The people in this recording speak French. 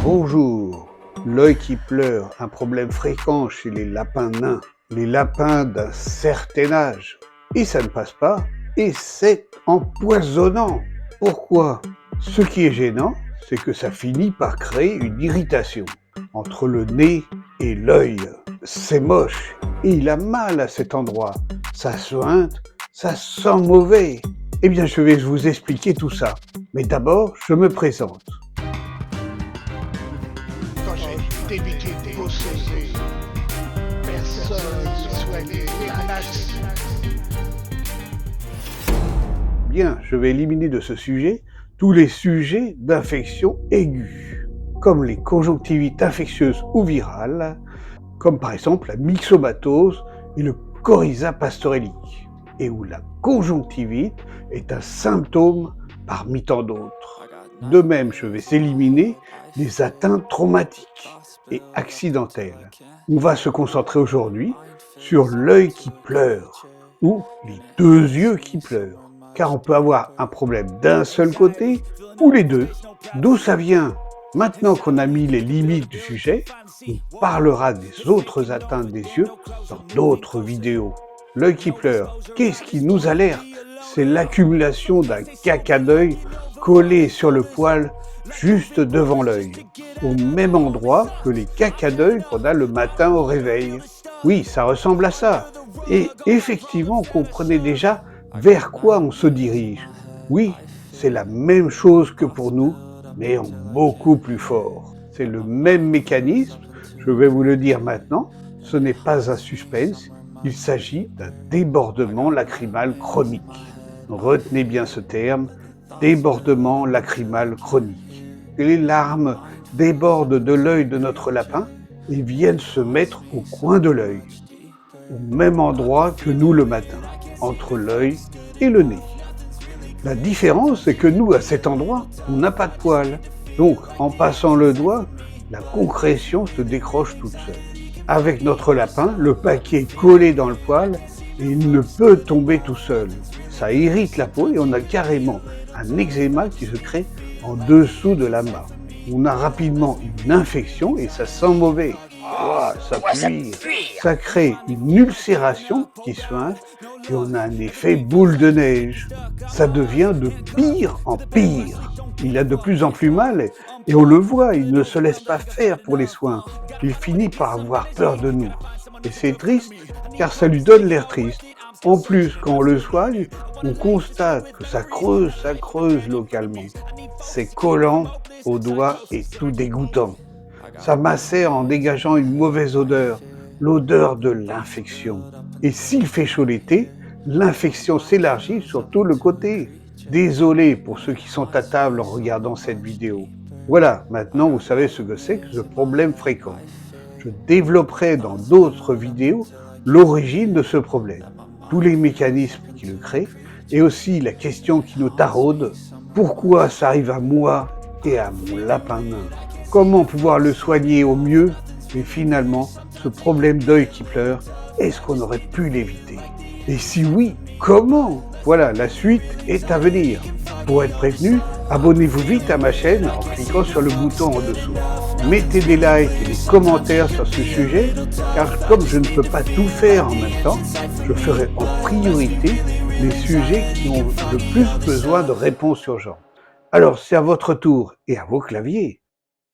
Bonjour. L'œil qui pleure, un problème fréquent chez les lapins nains, les lapins d'un certain âge. Et ça ne passe pas, et c'est empoisonnant. Pourquoi? Ce qui est gênant, c'est que ça finit par créer une irritation entre le nez et l'œil. C'est moche, et il a mal à cet endroit. Ça suinte, ça sent mauvais. Eh bien, je vais vous expliquer tout ça. Mais d'abord, je me présente. Quand j'ai débuté de bosser, personne ne soignait l'anax. Bien, je vais éliminer de ce sujet tous les sujets d'infection aiguë, comme les conjonctivites infectieuses ou virales, comme par exemple la myxomatose et le coryza pastorelli, et où la conjonctivite est un symptôme parmi tant d'autres. De même, je vais éliminer les atteintes traumatiques et accidentelles. On va se concentrer aujourd'hui sur l'œil qui pleure, ou les deux yeux qui pleurent, car on peut avoir un problème d'un seul côté ou les deux. D'où ça vient? Maintenant qu'on a mis les limites du sujet, on parlera des autres atteintes des yeux dans d'autres vidéos. L'œil qui pleure, qu'est-ce qui nous alerte? C'est l'accumulation d'un caca d'œil collé sur le poil juste devant l'œil, au même endroit que les caca d'œil qu'on a le matin au réveil. Oui, ça ressemble à ça. Et effectivement, on comprenait déjà vers quoi on se dirige. Oui, c'est la même chose que pour nous, mais en beaucoup plus fort. C'est le même mécanisme, je vais vous le dire maintenant, ce n'est pas un suspense, il s'agit d'un débordement lacrymal chronique. Retenez bien ce terme, débordement lacrymal chronique. Les larmes débordent de l'œil de notre lapin et viennent se mettre au coin de l'œil, au même endroit que nous le matin, entre l'œil et le nez. La différence, c'est que nous, à cet endroit, on n'a pas de poils. Donc, en passant le doigt, la concrétion se décroche toute seule. Avec notre lapin, le paquet est collé dans le poil et il ne peut tomber tout seul. Ça irrite la peau et on a carrément un eczéma qui se crée en dessous de la main. On a rapidement une infection et ça sent mauvais. Ça pue. Ça crée une ulcération qui suinte et on a un effet boule de neige. Ça devient de pire en pire. Il a de plus en plus mal et on le voit, il ne se laisse pas faire pour les soins. Il finit par avoir peur de nous. Et c'est triste car ça lui donne l'air triste. En plus, quand on le soigne, on constate que ça creuse localement. C'est collant aux doigts et tout dégoûtant. Ça macère en dégageant une mauvaise odeur, l'odeur de l'infection. Et s'il fait chaud l'été, l'infection s'élargit sur tout le côté. Désolé pour ceux qui sont à table en regardant cette vidéo. Voilà, maintenant vous savez ce que c'est que ce problème fréquent. Je développerai dans d'autres vidéos l'origine de ce problème, tous les mécanismes qui le créent, et aussi la question qui nous taraude, pourquoi ça arrive à moi et à mon lapin nain? Comment pouvoir le soigner au mieux? Et finalement, ce problème d'œil qui pleure, est-ce qu'on aurait pu l'éviter? Et si oui, comment? Voilà, la suite est à venir. Pour être prévenu, abonnez-vous vite à ma chaîne en cliquant sur le bouton en dessous. Mettez des likes et des commentaires sur ce sujet, car comme je ne peux pas tout faire en même temps, je ferai en priorité les sujets qui ont le plus besoin de réponses urgentes. Alors c'est à votre tour et à vos claviers.